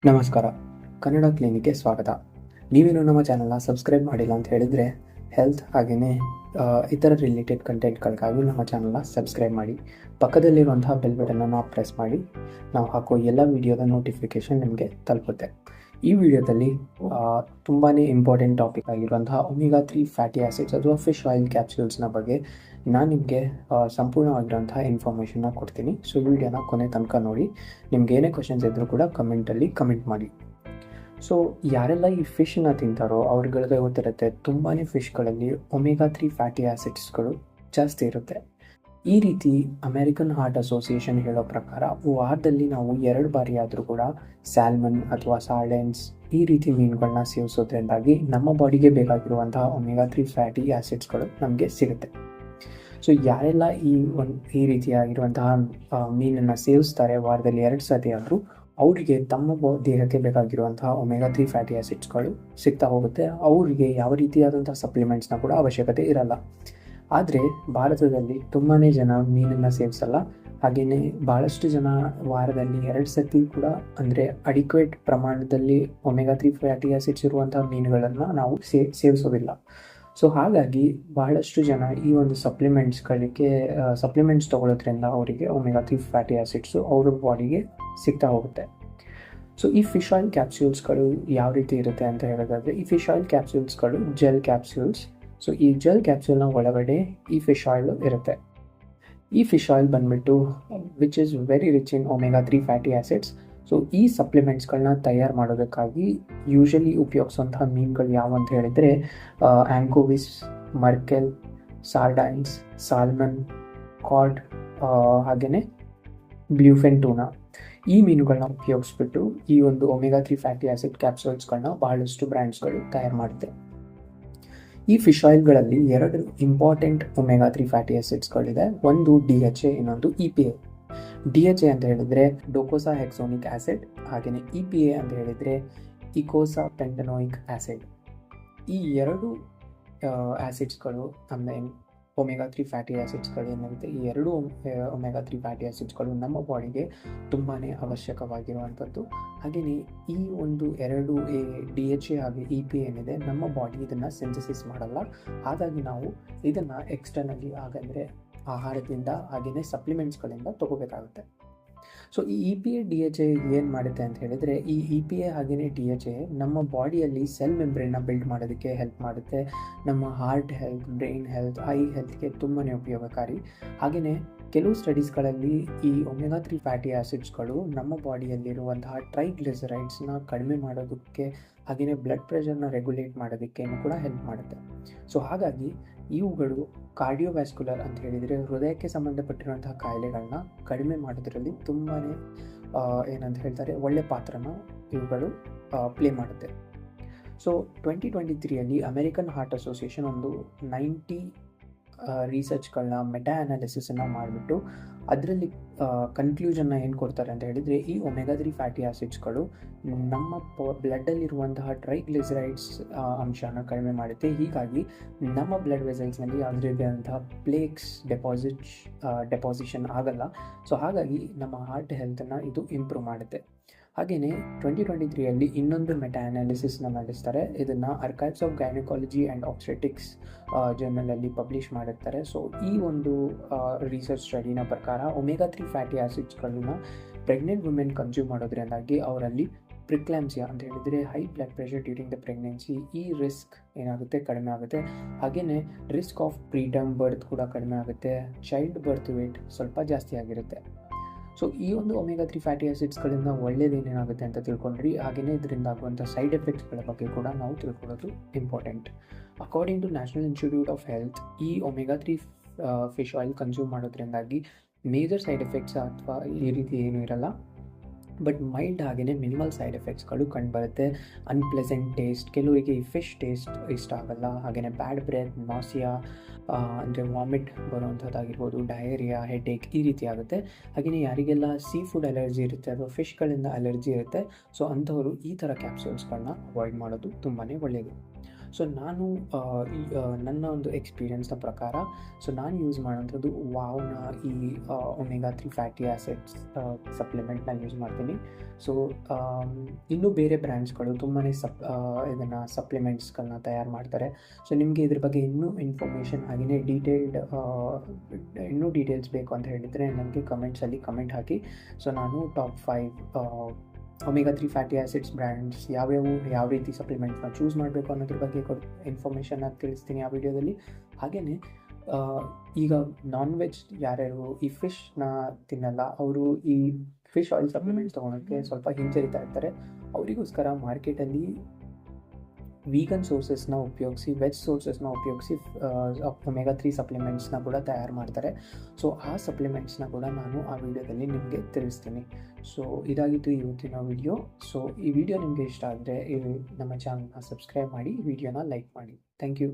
ನಮಸ್ಕಾರ, ಕನ್ನಡ ಕ್ಲಿನಿಕ್ಗೆ ಸ್ವಾಗತ. ನೀವೇನು ನಮ್ಮ ಚಾನಲ್ನ ಸಬ್ಸ್ಕ್ರೈಬ್ ಮಾಡಿಲ್ಲ ಅಂತ ಹೇಳಿದರೆ ಹೆಲ್ತ್ ಹಾಗೆಯೇ ಇತರ ರಿಲೇಟೆಡ್ ಕಂಟೆಂಟ್ಗಳಿಗಾಗಿ ನಮ್ಮ ಚಾನಲ್ನ ಸಬ್ಸ್ಕ್ರೈಬ್ ಮಾಡಿ. ಪಕ್ಕದಲ್ಲಿರುವಂತಹ ಬೆಲ್ ಬಟನನ್ನು ಪ್ರೆಸ್ ಮಾಡಿ. ನಾವು ಹಾಕೋ ಎಲ್ಲ ವಿಡಿಯೋದ ನೋಟಿಫಿಕೇಷನ್ ನಿಮಗೆ ತಲುಪುತ್ತೆ. ಈ ವಿಡಿಯೋದಲ್ಲಿ ತುಂಬಾ ಇಂಪಾರ್ಟೆಂಟ್ ಟಾಪಿಕ್ ಆಗಿರುವಂತಹ ಒಮೆಗಾ 3 ಫ್ಯಾಟಿ ಆ್ಯಸಿಡ್ಸ್ ಅಥವಾ ಫಿಶ್ ಆಯಿಲ್ ಕ್ಯಾಪ್ಸ್ಯೂಲ್ಸ್ನ ಬಗ್ಗೆ ನಾನು ನಿಮಗೆ ಸಂಪೂರ್ಣವಾಗಿರುವಂತಹ ಇನ್ಫಾರ್ಮೇಷನ್ನ ಕೊಡ್ತೀನಿ. ಸೊ ವಿಡಿಯೋನ ಕೊನೆ ತನಕ ನೋಡಿ. ನಿಮ್ಗೆ ಏನೇ ಕ್ವಶನ್ಸ್ ಇದ್ದರೂ ಕೂಡ ಕಮೆಂಟಲ್ಲಿ ಕಮೆಂಟ್ ಮಾಡಿ. ಸೊ ಯಾರೆಲ್ಲ ಈ ಫಿಶ್ನ ತಿಂತಾರೋ ಅವ್ರುಗಳಿಗೆ ಗೊತ್ತಿರುತ್ತೆ, ತುಂಬಾ ಫಿಶ್ಗಳಲ್ಲಿ ಒಮೆಗಾ 3 ಫ್ಯಾಟಿ ಆ್ಯಸಿಡ್ಸ್ಗಳು ಜಾಸ್ತಿ ಇರುತ್ತೆ. ಈ ರೀತಿ ಅಮೇರಿಕನ್ ಹಾರ್ಟ್ ಅಸೋಸಿಯೇಷನ್ ಹೇಳೋ ಪ್ರಕಾರ ವಾರದಲ್ಲಿ ನಾವು 2 ಬಾರಿ ಆದರೂ ಕೂಡ ಸ್ಯಾಲ್ಮನ್ ಅಥವಾ ಸಾರ್ಡೆನ್ಸ್ ಈ ರೀತಿ ಮೀನುಗಳನ್ನ ಸೇವಿಸೋದ್ರಿಂದಾಗಿ ನಮ್ಮ ಬಾಡಿಗೆ ಬೇಕಾಗಿರುವಂತಹ ಒಮೆಗಾ 3 ಫ್ಯಾಟಿ ಆ್ಯಸಿಡ್ಸ್ಗಳು ನಮಗೆ ಸಿಗುತ್ತೆ. ಸೊ ಯಾರೆಲ್ಲ ಈ ರೀತಿಯಾಗಿರುವಂತಹ ಮೀನನ್ನು ಸೇವಿಸ್ತಾರೆ ವಾರದಲ್ಲಿ 2 ಸತಿ ಆದರೂ, ಅವರಿಗೆ ತಮ್ಮ ದೇಹಕ್ಕೆ ಬೇಕಾಗಿರುವಂತಹ ಒಮೆಗಾ 3 ಫ್ಯಾಟಿ ಆ್ಯಸಿಡ್ಸ್ಗಳು ಸಿಗ್ತಾ ಹೋಗುತ್ತೆ. ಅವರಿಗೆ ಯಾವ ರೀತಿಯಾದಂಥ ಸಪ್ಲಿಮೆಂಟ್ಸ್ನ ಕೂಡ ಅವಶ್ಯಕತೆ ಇರಲ್ಲ. ಆದರೆ ಭಾರತದಲ್ಲಿ ತುಂಬಾ ಜನ ಮೀನನ್ನು ಸೇವಿಸಲ್ಲ. ಹಾಗೆಯೇ ಭಾಳಷ್ಟು ಜನ ವಾರದಲ್ಲಿ 2 ಸತಿ ಕೂಡ ಅಂದರೆ ಅಡಿಕ್ವೇಟ್ ಪ್ರಮಾಣದಲ್ಲಿ ಒಮೆಗಾ 3 ಫ್ಯಾಟಿ ಆ್ಯಸಿಡ್ಸ್ ಇರುವಂಥ ಮೀನುಗಳನ್ನು ನಾವು ಸೇವಿಸೋದಿಲ್ಲ. ಸೊ ಹಾಗಾಗಿ ಬಹಳಷ್ಟು ಜನ ಈ ಒಂದು ಸಪ್ಲಿಮೆಂಟ್ಸ್ ತೊಗೊಳ್ಳೋದ್ರಿಂದ ಅವರಿಗೆ ಒಮೆಗಾ 3 ಫ್ಯಾಟಿ ಆ್ಯಸಿಡ್ಸು ಅವ್ರ ಬಾಡಿಗೆ ಸಿಗ್ತಾ ಹೋಗುತ್ತೆ. ಸೊ ಈ ಫಿಶ್ ಆಯಿಲ್ ಕ್ಯಾಪ್ಸ್ಯೂಲ್ಸ್ಗಳು ಯಾವ ರೀತಿ ಇರುತ್ತೆ ಅಂತ ಹೇಳೋದಾದರೆ, ಈ ಫಿಶ್ ಆಯಿಲ್ ಕ್ಯಾಪ್ಸ್ಯೂಲ್ಸ್ಗಳು ಜೆಲ್ ಕ್ಯಾಪ್ಸ್ಯೂಲ್ಸ್. ಸೊ ಈ ಜೆಲ್ ಕ್ಯಾಪ್ಸ್ಯೂಲ್ನ ಒಳಗಡೆ ಈ ಫಿಶ್ ಆಯಿಲ್ ಇರುತ್ತೆ. ಈ ಫಿಶ್ ಆಯಿಲ್ ಬಂದುಬಿಟ್ಟು which is very rich in omega 3 fatty acids. So ಈ ಸಪ್ಲಿಮೆಂಟ್ಸ್ಗಳನ್ನ ತಯಾರು ಮಾಡೋದಕ್ಕಾಗಿ ಯೂಶಲಿ ಉಪಯೋಗಿಸುವಂತಹ ಮೀನುಗಳು ಯಾವ ಅಂತ ಹೇಳಿದರೆ ಆ್ಯಂಕೋವಿಸ್, ಮರ್ಕೆಲ್, ಸಾರ್ಡೈನ್ಸ್, ಸಾಲ್ಮನ್, ಕಾಡ್, ಹಾಗೆಯೇ ಬ್ಲೂಫಿನ್ ಟೂನಾ ಈ ಮೀನುಗಳನ್ನ ಉಪಯೋಗಿಸ್ಬಿಟ್ಟು ಈ ಒಂದು ಒಮೆಗಾ 3 ಫ್ಯಾಟಿ ಆ್ಯಸಿಡ್ ಕ್ಯಾಪ್ಸೂಲ್ಸ್ಗಳನ್ನ ಬಹಳಷ್ಟು ಬ್ರ್ಯಾಂಡ್ಸ್ಗಳು ತಯಾರು ಮಾಡುತ್ತೆ. ಈ ಫಿಶ್ ಆಯಿಲ್ಗಳಲ್ಲಿ 2 ಇಂಪಾರ್ಟೆಂಟ್ ಒಮೆಗಾ 3 ಫ್ಯಾಟಿ ಆ್ಯಸಿಡ್ಸ್ಗಳಿದೆ. ಒಂದು DHA, ಇನ್ನೊಂದು EPA. DHA ಅಂತ ಹೇಳಿದರೆ ಡೊಕೋಸಾ ಹೆಕ್ಸೋನಿಕ್ ಆ್ಯಸಿಡ್, ಹಾಗೆಯೇ EPA ಅಂತ ಹೇಳಿದರೆ ಇಕೋಸಾ ಪೆಂಟನೋಯಿಕ್ ಆ್ಯಸಿಡ್. ಈ 2 ಆ್ಯಸಿಡ್ಸ್ಗಳು ಅಂದರೆ ಒಮೆಗಾ 3 ಫ್ಯಾಟಿ ಆ್ಯಸಿಡ್ಸ್ಗಳು ಏನಿರುತ್ತೆ, ಈ 2 ಒಮೆಗಾ 3 ಫ್ಯಾಟಿ ಆ್ಯಸಿಡ್ಸ್ಗಳು ನಮ್ಮ ಬಾಡಿಗೆ ತುಂಬಾ ಅವಶ್ಯಕವಾಗಿರುವಂಥದ್ದು. ಹಾಗೆಯೇ ಈ ಒಂದು 2 DHA ಹಾಗೆ EPA ಏನಿದೆ, ನಮ್ಮ ಬಾಡಿ ಇದನ್ನು ಸಿಂಥಸಿಸ್ ಮಾಡಲ್ಲ. ಹಾಗಾಗಿ ನಾವು ಇದನ್ನು ಎಕ್ಸ್ಟರ್ನಲಿ ಹಾಗಂದರೆ ಆಹಾರದಿಂದ ಹಾಗೆಯೇ ಸಪ್ಲಿಮೆಂಟ್ಸ್ಗಳಿಂದ ತೊಗೋಬೇಕಾಗುತ್ತೆ. ಸೊ ಈ EPA DHA ಏನು ಮಾಡುತ್ತೆ ಅಂತ ಹೇಳಿದರೆ, ಈ EPA ಹಾಗೆಯೇ DHA ನಮ್ಮ ಬಾಡಿಯಲ್ಲಿ ಸೆಲ್ ಮೆಂಬ್ರೇನ್ನ ಬಿಲ್ಡ್ ಮಾಡೋದಕ್ಕೆ ಹೆಲ್ಪ್ ಮಾಡುತ್ತೆ. ನಮ್ಮ heart health, brain health, eye ಹೆಲ್ತ್ಗೆ ತುಂಬಾ ಉಪಯೋಗಕಾರಿ. ಹಾಗೆಯೇ ಕೆಲವು ಸ್ಟಡೀಸ್ಗಳಲ್ಲಿ ಈ ಒಮೆಗಾ 3 ಫ್ಯಾಟಿ ಆ್ಯಸಿಡ್ಸ್ಗಳು ನಮ್ಮ ಬಾಡಿಯಲ್ಲಿರುವಂತಹ ಟ್ರೈಗ್ಲಿಸರೈಡ್ಸ್ನ ಕಡಿಮೆ ಮಾಡೋದಕ್ಕೆ ಹಾಗೆಯೇ ಬ್ಲಡ್ ಪ್ರೆಷರ್ನ ರೆಗ್ಯುಲೇಟ್ ಮಾಡೋದಕ್ಕೆ ಕೂಡ ಹೆಲ್ಪ್ ಮಾಡುತ್ತೆ. ಸೊ ಹಾಗಾಗಿ ಇವುಗಳು ಕಾರ್ಡಿಯೋವ್ಯಾಸ್ಕ್ಯುಲರ್ ಅಂತ ಹೇಳಿದರೆ ಹೃದಯಕ್ಕೆ ಸಂಬಂಧಪಟ್ಟಿರುವಂತಹ ಕಾಯಿಲೆಗಳನ್ನ ಕಡಿಮೆ ಮಾಡೋದರಲ್ಲಿ ತುಂಬಾ ಏನಂತ ಹೇಳ್ತಾರೆ ಒಳ್ಳೆ ಪಾತ್ರನ ಇವುಗಳು ಪ್ಲೇ ಮಾಡುತ್ತೆ. ಸೊ 2023 ಅಮೆರಿಕನ್ ಹಾರ್ಟ್ ಅಸೋಸಿಯೇಷನ್ ಒಂದು 90 ರಿಸರ್ಚ್ಗಳನ್ನ ಮೆಟಾ ಅನಾಲಿಸಿಸನ್ನು ಮಾಡಿಬಿಟ್ಟು ಅದರಲ್ಲಿ ಕನ್ಕ್ಲೂಷನ್ನ ಏನು ಕೊಡ್ತಾರೆ ಅಂತ ಹೇಳಿದರೆ, ಈ ಒಮೆಗಾ 3 ಫ್ಯಾಟಿ ಆ್ಯಸಿಡ್ಸ್ಗಳು ನಮ್ಮ ಬ್ಲಡ್ಡಲ್ಲಿರುವಂತಹ ಟ್ರೈಗ್ಲಿಸರೈಡ್ಸ್ ಅಂಶನ ಕಡಿಮೆ ಮಾಡುತ್ತೆ. ಹೀಗಾಗಿ ನಮ್ಮ ಬ್ಲಡ್ ವೆಸಲ್ಸ್ನಲ್ಲಿ ಅದರದಂತಹ ಪ್ಲೇಕ್ಸ್ ಡೆಪಾಸಿಷನ್ ಆಗಲ್ಲ. ಸೊ ಹಾಗಾಗಿ ನಮ್ಮ ಹಾರ್ಟ್ ಹೆಲ್ತನ್ನು ಇದು ಇಂಪ್ರೂವ್ ಮಾಡುತ್ತೆ. ಹಾಗೆಯೇ 2023 ಇನ್ನೊಂದು ಮೆಟಾ ಅನಾಲಿಸಿಸ್ನ ನಡೆಸ್ತಾರೆ. ಇದನ್ನು archives of gynaecology and obstetrics ಜರ್ನಲಲ್ಲಿ ಪಬ್ಲಿಷ್ ಮಾಡಿರ್ತಾರೆ. ಸೊ ಈ ಒಂದು ರಿಸರ್ಚ್ ಸ್ಟಡಿನ ಪ್ರಕಾರ ಒಮೆಗಾ 3 ಫ್ಯಾಟಿ ಆ್ಯಸಿಡ್ಸ್ಗಳನ್ನ ಪ್ರೆಗ್ನೆಂಟ್ ವುಮೆನ್ ಕನ್ಸ್ಯೂಮ್ ಮಾಡೋದ್ರಿಂದಾಗಿ ಅವರಲ್ಲಿ ಪ್ರಿಕ್ಲಾಂಪ್ಸಿಯಾ ಅಂತ ಹೇಳಿದರೆ high blood pressure during the pregnancy, ಈ ರಿಸ್ಕ್ ಏನಾಗುತ್ತೆ ಕಡಿಮೆ ಆಗುತ್ತೆ. ಹಾಗೆಯೇ ರಿಸ್ಕ್ ಆಫ್ ಪ್ರೀಟರ್ಮ್ ಬರ್ತ್ ಕೂಡ ಕಡಿಮೆ ಆಗುತ್ತೆ. ಚೈಲ್ಡ್ ಬರ್ತ್ ವೇಟ್ ಸ್ವಲ್ಪ ಜಾಸ್ತಿ ಆಗಿರುತ್ತೆ. ಸೊ ಈ ಒಂದು ಒಮೆಗಾ 3 ಫ್ಯಾಟಿ ಆ್ಯಸಿಡ್ಸ್ಗಳಿಂದ ಒಳ್ಳೆಯದೇನೇನಾಗುತ್ತೆ ಅಂತ ತಿಳ್ಕೊಂಡ್ರಿ. ಹಾಗೆಯೇ ಇದರಿಂದ ಆಗುವಂಥ ಸೈಡ್ ಎಫೆಕ್ಟ್ಸ್ಗಳ ಬಗ್ಗೆ ಕೂಡ ನಾವು ತಿಳ್ಕೊಳ್ಳೋದು important. According to National Institute of Health, ಈ ಒಮೆಗಾ 3 ಫಿಶ್ ಆಯಿಲ್ ಕನ್ಸ್ಯೂಮ್ ಮಾಡೋದ್ರಿಂದಾಗಿ ಮೇಜರ್ ಸೈಡ್ ಎಫೆಕ್ಟ್ಸ್ ಅಥವಾ ಈ ರೀತಿ ಏನೂ ಇರಲ್ಲ. ಬಟ್ ಮೈಲ್ಡ್ ಹಾಗೆಯೇ ಮಿನಿಮಲ್ ಸೈಡ್ ಎಫೆಕ್ಟ್ಸ್ಗಳು ಕಂಡುಬರುತ್ತೆ. ಅನ್ಪ್ಲೆಸೆಂಟ್ ಟೇಸ್ಟ್, ಕೆಲವರಿಗೆ ಈ ಫಿಶ್ ಟೇಸ್ಟ್ ಇಷ್ಟ ಆಗಲ್ಲ. ಹಾಗೆಯೇ ಬ್ಯಾಡ್ ಬ್ರೆತ್, ನಾಸಿಯಾ ಅಂದರೆ ವಾಮಿಟ್ ಬರುವಂಥದ್ದಾಗಿರ್ಬೋದು, ಡಯೇರಿಯಾ, ಹೆಡ್ಏಕ್ ಈ ರೀತಿ ಆಗುತ್ತೆ. ಹಾಗೆಯೇ ಯಾರಿಗೆಲ್ಲ ಸೀ ಫುಡ್ ಅಲರ್ಜಿ ಇರುತ್ತೆ ಅಥವಾ ಫಿಶ್ಗಳಿಂದ ಅಲರ್ಜಿ ಇರುತ್ತೆ, ಸೊ ಅಂಥವರು ಈ ಥರ ಕ್ಯಾಪ್ಸೂಲ್ಸ್ಗಳನ್ನ ಅವಾಯ್ಡ್ ಮಾಡೋದು ತುಂಬಾ ಒಳ್ಳೆಯದು. ಸೊ ನಾನು ನನ್ನ ಒಂದು ಎಕ್ಸ್ಪೀರಿಯನ್ಸ್ನ ಪ್ರಕಾರ ಸೊ ನಾನು ಯೂಸ್ ಮಾಡೋಂಥದ್ದು ವಾವ್ನ ಈ ಒಮೆಗಾ 3 ಫ್ಯಾಟಿ ಆ್ಯಸಿಡ್ಸ್ ಸಪ್ಲಿಮೆಂಟ್ನ ಯೂಸ್ ಮಾಡ್ತೀನಿ. ಸೊ ಇನ್ನೂ ಬೇರೆ ಬ್ರ್ಯಾಂಡ್ಸ್ಗಳು ತುಂಬಾ ಇದನ್ನು ಸಪ್ಲಿಮೆಂಟ್ಸ್ಗಳನ್ನ ತಯಾರು ಮಾಡ್ತಾರೆ. ಸೊ ನಿಮಗೆ ಇದ್ರ ಬಗ್ಗೆ ಇನ್ನೂ ಇನ್ಫಾರ್ಮೇಷನ್ ಹಾಗೆಯೇ ಇನ್ನೂ ಡೀಟೇಲ್ಸ್ ಬೇಕು ಅಂತ ಹೇಳಿದರೆ ನನಗೆ ಕಮೆಂಟ್ಸಲ್ಲಿ ಕಮೆಂಟ್ ಹಾಕಿ. ಸೊ ನಾನು top 5 omega 3 fatty acids brands ಯಾವ ರೀತಿ ಸಪ್ಲಿಮೆಂಟ್ಸ್ನ ಚೂಸ್ ಮಾಡಬೇಕು ಅನ್ನೋದ್ರ ಬಗ್ಗೆ ಇನ್ಫಾರ್ಮೇಷನ್ನ ತಿಳಿಸ್ತೀನಿ ಆ ವಿಡಿಯೋದಲ್ಲಿ. ಹಾಗೆಯೇ ಈಗ ನಾನ್ ವೆಜ್ ಯಾರ್ಯಾರು ಈ ಫಿಶ್ನ ತಿನ್ನಲ್ಲ, ಅವರು ಈ ಫಿಶ್ ಆಯಿಲ್ ಸಪ್ಲಿಮೆಂಟ್ಸ್ ತೊಗೊಳೋಕ್ಕೆ ಸ್ವಲ್ಪ ಹಿಂಜರಿತಾ ಇರ್ತಾರೆ. ಅವರಿಗೋಸ್ಕರ ಮಾರ್ಕೆಟಲ್ಲಿ ವೀಗನ್ ಸೋರ್ಸಸ್ನ ಉಪಯೋಗಿಸಿ, ವೆಜ್ ಸೋರ್ಸಸ್ನ ಉಪಯೋಗಿಸಿ ಒಮೆಗಾ 3 ಸಪ್ಲಿಮೆಂಟ್ಸ್ನ ಕೂಡ ತಯಾರು ಮಾಡ್ತಾರೆ. ಸೊ ಆ ಸಪ್ಲಿಮೆಂಟ್ಸ್ನ ಕೂಡ ನಾನು ಆ ವಿಡಿಯೋದಲ್ಲಿ ನಿಮಗೆ ತಿಳಿಸ್ತೀನಿ. ಸೊ ಇದಾಗಿತ್ತು ಇವತ್ತಿನ ವಿಡಿಯೋ. ಸೊ ಈ ವಿಡಿಯೋ ನಿಮಗೆ ಇಷ್ಟ ಆದರೆ ನಮ್ಮ ಚಾನಲ್ನ ಸಬ್ಸ್ಕ್ರೈಬ್ ಮಾಡಿ, ವಿಡಿಯೋನ ಲೈಕ್ ಮಾಡಿ. Thank you.